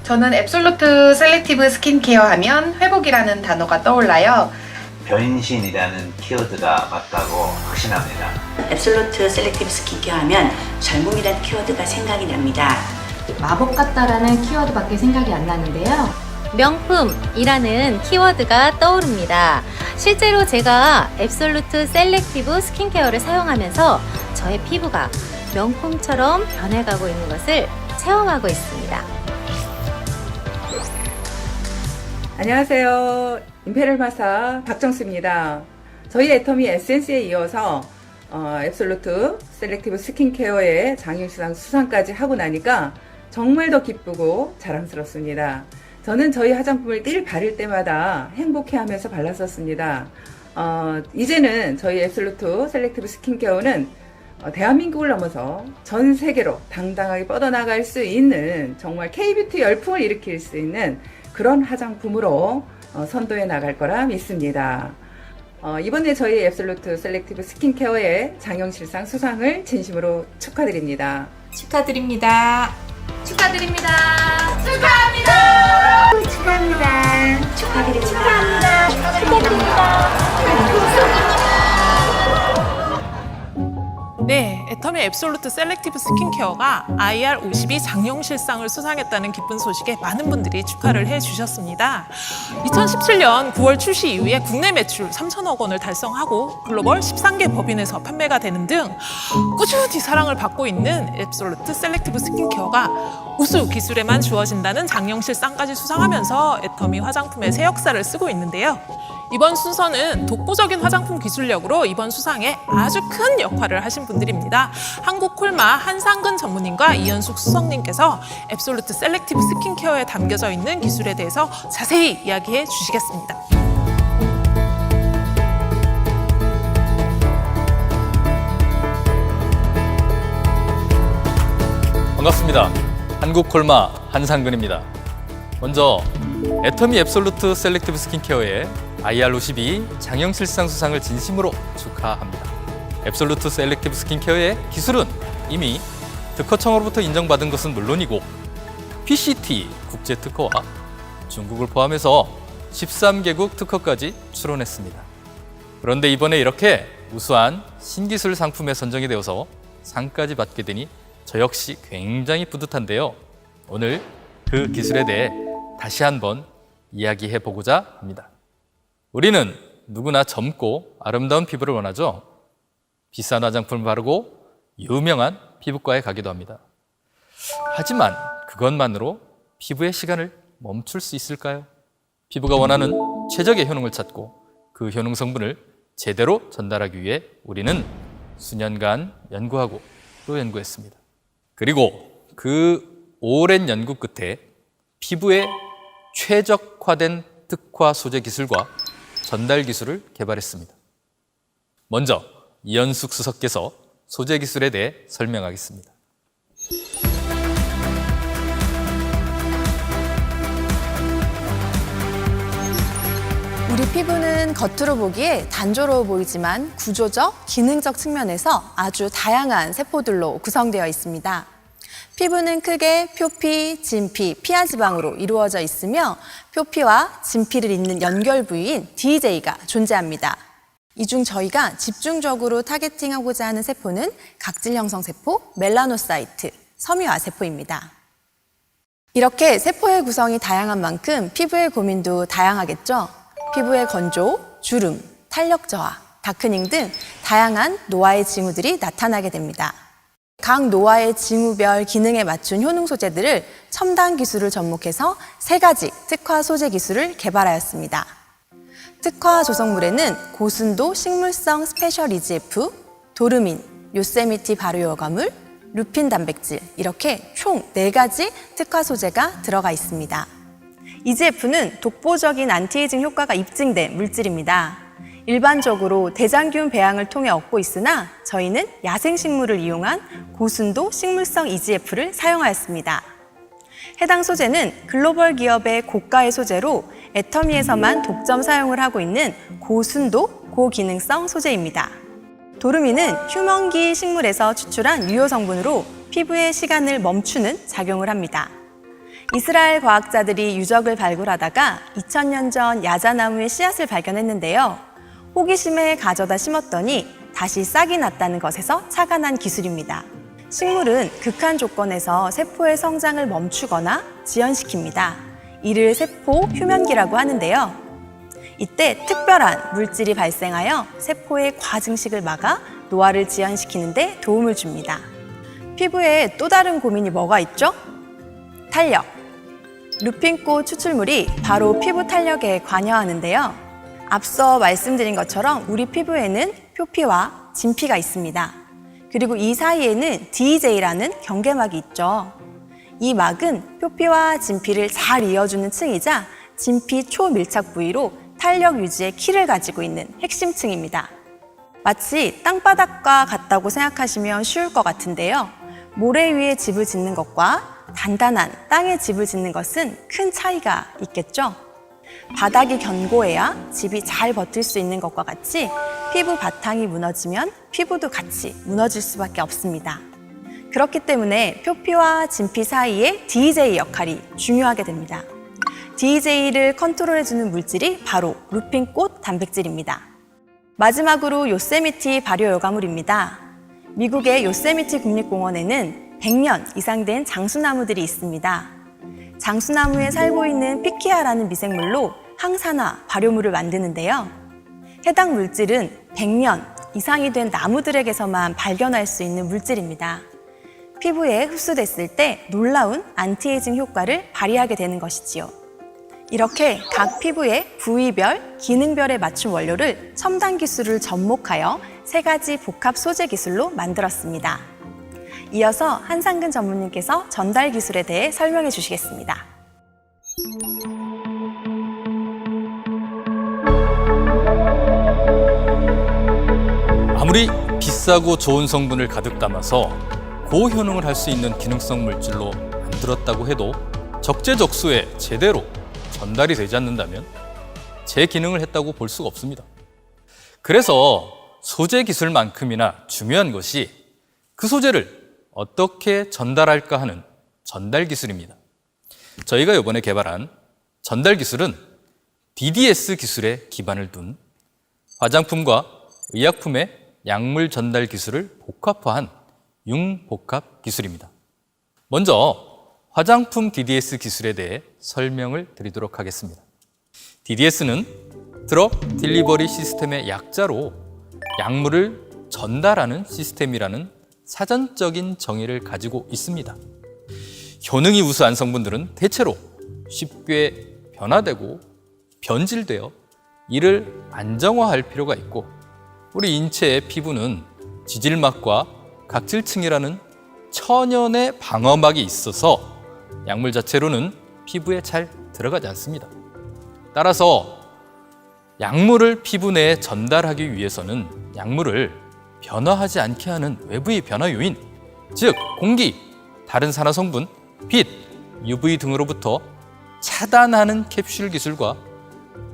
저는 앱솔루트 셀렉티브 스킨케어 하면 회복이라는 단어가 떠올라요. 변신이라는 키워드가 맞다고 확신합니다. 앱솔루트 셀렉티브 스킨케어 하면 젊음이라는 키워드가 생각이 납니다. 마법 같다라는 키워드밖에 생각이 안 나는데요. 명품이라는 키워드가 떠오릅니다. 실제로 제가 앱솔루트 셀렉티브 스킨케어를 사용하면서 저의 피부가 명품처럼 변해가고 있는 것을 체험하고 있습니다. 안녕하세요. 임페럴 마사 박정수입니다. 저희 애터미 에센스에 이어서 앱솔루트 셀렉티브 스킨케어의 장윤수상 수상까지 하고 나니까 정말 더 기쁘고 자랑스럽습니다. 저는 저희 화장품을 늘 바를 때마다 행복해하면서 발랐었습니다. 이제는 저희 앱솔루트 셀렉티브 스킨케어는 대한민국을 넘어서 전 세계로 당당하게 뻗어나갈 수 있는 정말 K뷰티 열풍을 일으킬 수 있는 그런 화장품으로 선도해 나갈 거라 믿습니다. 이번에 저희 앱솔루트 셀렉티브 스킨케어의 장영실상 수상을 진심으로 축하드립니다. 축하드립니다. 축하드립니다. 네, 애터미 앱솔루트 셀렉티브 스킨케어가 IR52 장영실상을 수상했다는 기쁜 소식에 많은 분들이 축하를 해주셨습니다. 2017년 9월 출시 이후에 국내 매출 3천억 원을 달성하고 글로벌 13개 법인에서 판매가 되는 등 꾸준히 사랑을 받고 있는 앱솔루트 셀렉티브 스킨케어가 우수 기술에만 주어진다는 장영실상까지 수상하면서 애터미 화장품의 새 역사를 쓰고 있는데요. 이번 순서는 독보적인 화장품 기술력으로 이번 수상에 아주 큰 역할을 하신 분들입니다. 한국콜마 한상근 전무님과 이현숙 수석님께서 앱솔루트 셀렉티브 스킨케어에 담겨져 있는 기술에 대해서 자세히 이야기해 주시겠습니다. 반갑습니다. 한국콜마 한상근입니다. 먼저 애터미 앱솔루트 셀렉티브 스킨케어의 IR52 장영실상 수상을 진심으로 축하합니다. 앱솔루트 셀렉티브 스킨케어의 기술은 이미 특허청으로부터 인정받은 것은 물론이고 PCT 국제특허와 중국을 포함해서 13개국 특허까지 출원했습니다. 그런데 이번에 이렇게 우수한 신기술 상품에 선정이 되어서 상까지 받게 되니 저 역시 굉장히 뿌듯한데요. 오늘 그 기술에 대해 다시 한번 이야기해 보고자 합니다. 우리는 누구나 젊고 아름다운 피부를 원하죠. 비싼 화장품을 바르고 유명한 피부과에 가기도 합니다. 하지만 그것만으로 피부의 시간을 멈출 수 있을까요? 피부가 원하는 최적의 효능을 찾고 그 효능 성분을 제대로 전달하기 위해 우리는 수년간 연구하고 또 연구했습니다. 그리고 그 오랜 연구 끝에 피부에 최적화된 특화 소재 기술과 전달 기술을 개발했습니다. 먼저 이현숙 수석께서 소재 기술에 대해 설명하겠습니다. 우리 피부는 겉으로 보기에 단조로워 보이지만 구조적, 기능적 측면에서 아주 다양한 세포들로 구성되어 있습니다. 피부는 크게 표피, 진피, 피하지방으로 이루어져 있으며 표피와 진피를 잇는 연결 부위인 DJ가 존재합니다. 이 중 저희가 집중적으로 타겟팅하고자 하는 세포는 각질 형성 세포, 멜라노사이트, 섬유화 세포입니다. 이렇게 세포의 구성이 다양한 만큼 피부의 고민도 다양하겠죠. 피부의 건조, 주름, 탄력 저하, 다크닝 등 다양한 노화의 징후들이 나타나게 됩니다. 각 노화의 징후별 기능에 맞춘 효능 소재들을 첨단 기술을 접목해서 3가지 특화 소재 기술을 개발하였습니다. 특화 조성물에는 고순도 식물성 스페셜 EGF, 도르민, 요세미티 발효효과물, 루핀 단백질 이렇게 총 4가지 특화 소재가 들어가 있습니다. EGF는 독보적인 안티에이징 효과가 입증된 물질입니다. 일반적으로 대장균 배양을 통해 얻고 있으나 저희는 야생식물을 이용한 고순도 식물성 EGF를 사용하였습니다. 해당 소재는 글로벌 기업의 고가의 소재로 애터미에서만 독점 사용을 하고 있는 고순도, 고기능성 소재입니다. 도르민은 휴먼기 식물에서 추출한 유효 성분으로 피부의 시간을 멈추는 작용을 합니다. 이스라엘 과학자들이 유적을 발굴하다가 2000년 전 야자나무의 씨앗을 발견했는데요. 호기심에 가져다 심었더니 다시 싹이 났다는 것에서 착안한 기술입니다. 식물은 극한 조건에서 세포의 성장을 멈추거나 지연시킵니다. 이를 세포 휴면기라고 하는데요. 이때 특별한 물질이 발생하여 세포의 과증식을 막아 노화를 지연시키는 데 도움을 줍니다. 피부에 또 다른 고민이 뭐가 있죠? 탄력. 루핀꽃 추출물이 바로 피부 탄력에 관여하는데요. 앞서 말씀드린 것처럼 우리 피부에는 표피와 진피가 있습니다. 그리고 이 사이에는 DJ라는 경계막이 있죠. 이 막은 표피와 진피를 잘 이어주는 층이자 진피 초밀착 부위로 탄력 유지의 키를 가지고 있는 핵심 층입니다. 마치 땅바닥과 같다고 생각하시면 쉬울 것 같은데요. 모래 위에 집을 짓는 것과 단단한 땅에 집을 짓는 것은 큰 차이가 있겠죠? 바닥이 견고해야 집이 잘 버틸 수 있는 것과 같이 피부 바탕이 무너지면 피부도 같이 무너질 수밖에 없습니다. 그렇기 때문에 표피와 진피 사이의 DJ 역할이 중요하게 됩니다. DJ를 컨트롤해주는 물질이 바로 루핀꽃 단백질입니다. 마지막으로 요세미티 발효요가물입니다. 미국의 요세미티 국립공원에는 100년 이상 된 장수나무들이 있습니다. 장수나무에 살고 있는 피키아라는 미생물로 항산화 발효물을 만드는데요. 해당 물질은 100년 이상이 된 나무들에게서만 발견할 수 있는 물질입니다. 피부에 흡수됐을 때 놀라운 안티에이징 효과를 발휘하게 되는 것이지요. 이렇게 각 피부의 부위별, 기능별에 맞춘 원료를 첨단 기술을 접목하여 3가지 복합 소재 기술로 만들었습니다. 이어서 한상근 전무님께서 전달 기술에 대해 설명해 주시겠습니다. 아무리 비싸고 좋은 성분을 가득 담아서 고효능을 할 수 있는 기능성 물질로 만들었다고 해도 적재적소에 제대로 전달이 되지 않는다면 제 기능을 했다고 볼 수가 없습니다. 그래서 소재 기술만큼이나 중요한 것이 그 소재를 어떻게 전달할까 하는 전달 기술입니다. 저희가 이번에 개발한 전달 기술은 DDS 기술에 기반을 둔 화장품과 의약품의 약물 전달 기술을 복합화한 융복합 기술입니다. 먼저 화장품 DDS 기술에 대해 설명을 드리도록 하겠습니다. DDS는 드럭 딜리버리 시스템의 약자로 약물을 전달하는 시스템이라는 사전적인 정의를 가지고 있습니다. 효능이 우수한 성분들은 대체로 쉽게 변화되고 변질되어 이를 안정화할 필요가 있고 우리 인체의 피부는 지질막과 각질층이라는 천연의 방어막이 있어서 약물 자체로는 피부에 잘 들어가지 않습니다. 따라서 약물을 피부 내에 전달하기 위해서는 약물을 변화하지 않게 하는 외부의 변화 요인, 즉 공기, 다른 산화 성분, 빛, UV 등으로부터 차단하는 캡슐 기술과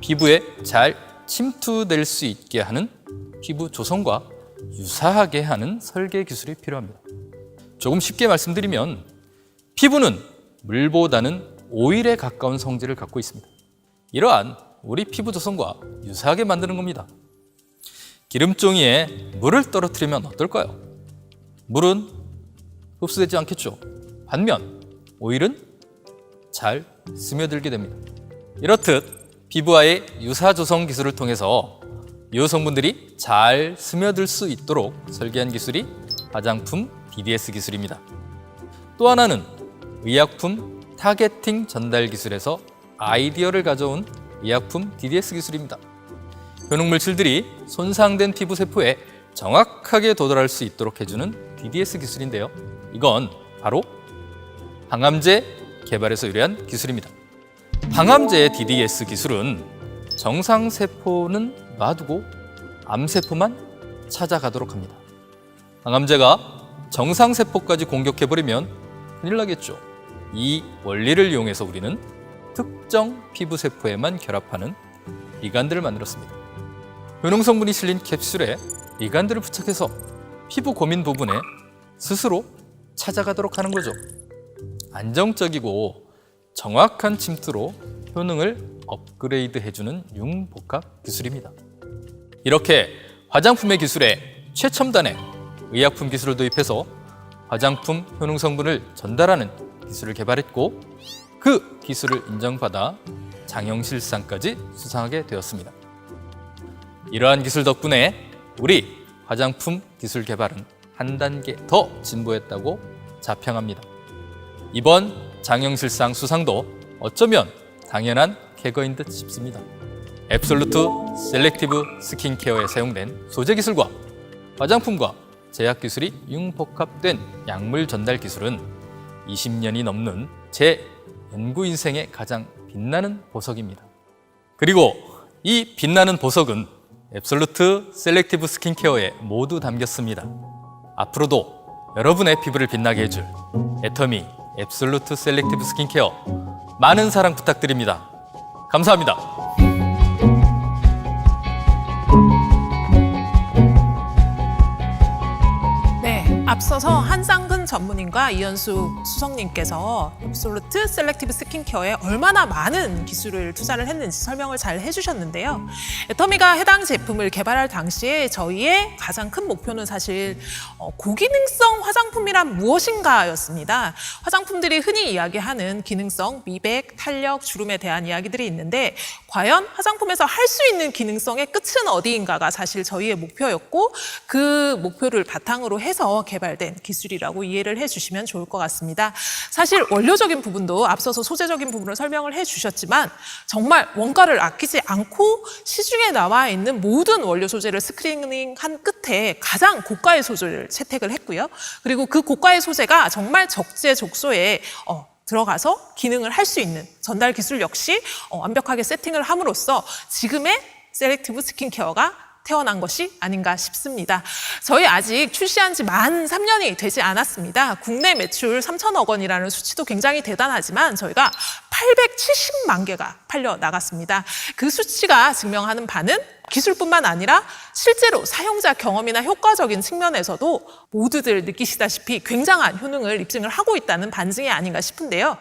피부에 잘 침투될 수 있게 하는 피부 조성과 유사하게 하는 설계 기술이 필요합니다. 조금 쉽게 말씀드리면 피부는 물보다는 오일에 가까운 성질을 갖고 있습니다. 이러한 우리 피부 조성과 유사하게 만드는 겁니다. 기름종이에 물을 떨어뜨리면 어떨까요? 물은 흡수되지 않겠죠. 반면 오일은 잘 스며들게 됩니다. 이렇듯 피부와의 유사 조성 기술을 통해서 유 성분들이 잘 스며들 수 있도록 설계한 기술이 화장품 DDS 기술입니다. 또 하나는 의약품 타겟팅 전달 기술에서 아이디어를 가져온 의약품 DDS 기술입니다. 효능 물질들이 손상된 피부 세포에 정확하게 도달할 수 있도록 해주는 DDS 기술인데요. 이건 바로 항암제 개발에서 유래한 기술입니다. 항암제의 DDS 기술은 정상 세포는 놔두고 암세포만 찾아가도록 합니다. 항암제가 정상 세포까지 공격해버리면 큰일 나겠죠. 이 원리를 이용해서 우리는 특정 피부 세포에만 결합하는 리간드를 만들었습니다. 효능 성분이 실린 캡슐에 리간드를 부착해서 피부 고민 부분에 스스로 찾아가도록 하는 거죠. 안정적이고 정확한 침투로 효능을 업그레이드해주는 융복합 기술입니다. 이렇게 화장품의 기술에 최첨단의 의약품 기술을 도입해서 화장품 효능 성분을 전달하는 기술을 개발했고 그 기술을 인정받아 장영실상까지 수상하게 되었습니다. 이러한 기술 덕분에 우리 화장품 기술 개발은 한 단계 더 진보했다고 자평합니다. 이번 장영실상 수상도 어쩌면 당연한 쾌거인 듯 싶습니다. 앱솔루트 셀렉티브 스킨케어에 사용된 소재 기술과 화장품과 제약 기술이 융복합된 약물 전달 기술은 20년이 넘는 제 연구 인생의 가장 빛나는 보석입니다. 그리고 이 빛나는 보석은 앱솔루트 셀렉티브 스킨케어에 모두 담겼습니다. 앞으로도 여러분의 피부를 빛나게 해줄 애터미 앱솔루트 셀렉티브 스킨케어 많은 사랑 부탁드립니다. 감사합니다. 네, 앞서서 한상근 전문인과 이현숙 수석님께서 앱솔루트 셀렉티브 스킨케어에 얼마나 많은 기술을 투자를 했는지 설명을 잘 해주셨는데요. 애터미가 해당 제품을 개발할 당시에 저희의 가장 큰 목표는 사실 고기능성 화장품이란 무엇인가였습니다. 화장품들이 흔히 이야기하는 기능성, 미백, 탄력, 주름에 대한 이야기들이 있는데 과연 화장품에서 할 수 있는 기능성의 끝은 어디인가가 사실 저희의 목표였고 그 목표를 바탕으로 해서 개발된 기술이라고 이해를 해주시면 좋을 것 같습니다. 사실 원료적인 부분도 앞서서 소재적인 부분을 설명을 해주셨지만 정말 원가를 아끼지 않고 시중에 나와 있는 모든 원료 소재를 스크리닝한 끝에 가장 고가의 소재를 채택을 했고요. 그리고 그 고가의 소재가 정말 적재적소에 들어가서 기능을 할 수 있는 전달 기술 역시 완벽하게 세팅을 함으로써 지금의 셀렉티브 스킨케어가 태어난 것이 아닌가 싶습니다. 저희 아직 출시한 지 만 3년이 되지 않았습니다. 국내 매출 3천억 원이라는 수치도 굉장히 대단하지만 저희가 870만 개가 팔려 나갔습니다. 그 수치가 증명하는 바는 기술뿐만 아니라 실제로 사용자 경험이나 효과적인 측면에서도 모두들 느끼시다시피 굉장한 효능을 입증을 하고 있다는 반증이 아닌가 싶은데요.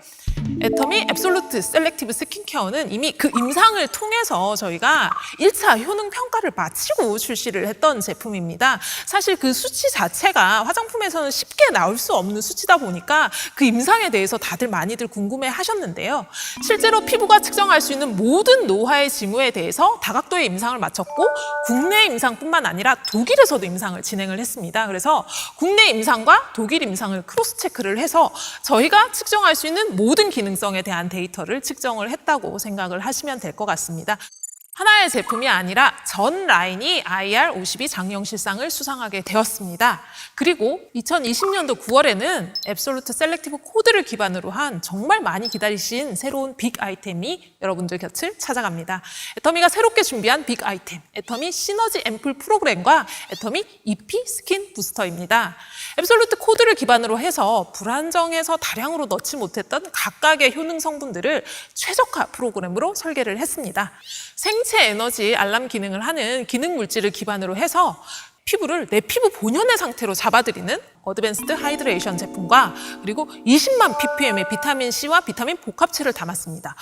애터미 앱솔루트 셀렉티브 스킨케어는 이미 그 임상을 통해서 저희가 1차 효능 평가를 마치고 출시를 했던 제품입니다. 사실 그 수치 자체가 화장품에서는 쉽게 나올 수 없는 수치다 보니까 그 임상에 대해서 다들 많이들 궁금해 하셨는데요. 실제로 피부가 측정할 수 있는 모든 노화의 징후에 대해서 다각도의 임상을 마쳤고 국내 임상뿐만 아니라 독일에서도 임상을 진행을 했습니다. 그래서 국내 임상과 독일 임상을 크로스 체크를 해서 저희가 측정할 수 있는 모든 기능성에 대한 데이터를 측정을 했다고 생각을 하시면 될 것 같습니다. 하나의 제품이 아니라 전 라인이 IR52 장영실상을 수상하게 되었습니다. 그리고 2020년도 9월에는 앱솔루트 셀렉티브 코드를 기반으로 한 정말 많이 기다리신 새로운 빅 아이템이 여러분들 곁을 찾아갑니다. 애터미가 새롭게 준비한 빅 아이템, 애터미 시너지 앰플 프로그램과 애터미 EP 스킨 부스터입니다. 앱솔루트 코드를 기반으로 해서 불안정해서 다량으로 넣지 못했던 각각의 효능 성분들을 최적화 프로그램으로 설계를 했습니다. 생체 에너지 알람 기능을 하는 기능 물질을 기반으로 해서 피부를 내 피부 본연의 상태로 잡아들이는 어드밴스드 하이드레이션 제품과 그리고 20만 ppm의 비타민C와 비타민 복합체를 담았습니다.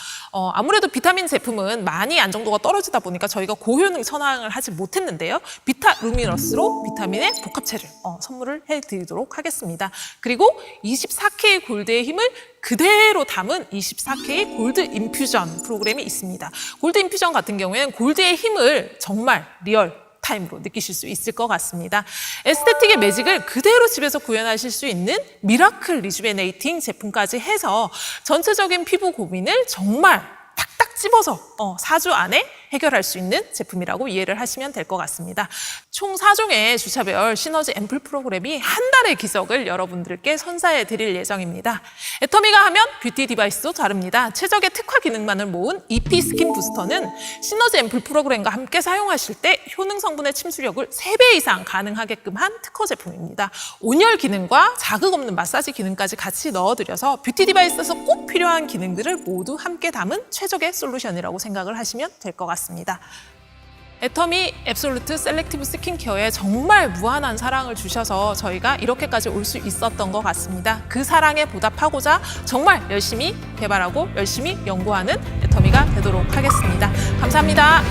아무래도 비타민 제품은 많이 안정도가 떨어지다 보니까 저희가 고효능 선항을 하지 못했는데요. 비타루미너스로 비타민의 복합체를 선물을 해드리도록 하겠습니다. 그리고 24K 골드의 힘을 그대로 담은 24K 골드 인퓨전 프로그램이 있습니다. 골드 인퓨전 같은 경우에는 골드의 힘을 정말 리얼 타임으로 느끼실 수 있을 것 같습니다. 에스테틱의 매직을 그대로 집에서 구현하실 수 있는 미라클 리주베네이팅 제품까지 해서 전체적인 피부 고민을 정말 탁탁 집어서 4주 안에 해결할 수 있는 제품이라고 이해를 하시면 될 것 같습니다. 총 4종의 주차별 시너지 앰플 프로그램이 한 달의 기석을 여러분들께 선사해 드릴 예정입니다. 애터미가 하면 뷰티 디바이스도 다릅니다. 최적의 특화 기능만을 모은 EP 스킨 부스터는 시너지 앰플 프로그램과 함께 사용하실 때 효능 성분의 침수력을 3배 이상 가능하게끔 한 특허 제품입니다. 온열 기능과 자극 없는 마사지 기능까지 같이 넣어드려서 뷰티 디바이스에서 꼭 필요한 기능들을 모두 함께 담은 최적의 솔루션이라고 생각을 하시면 될 것 같습니다. 애터미 앱솔루트 셀렉티브 스킨케어에 정말 무한한 사랑을 주셔서 저희가 이렇게까지 올 수 있었던 것 같습니다. 그 사랑에 보답하고자 정말 열심히 개발하고 열심히 연구하는 애터미가 되도록 하겠습니다. 감사합니다.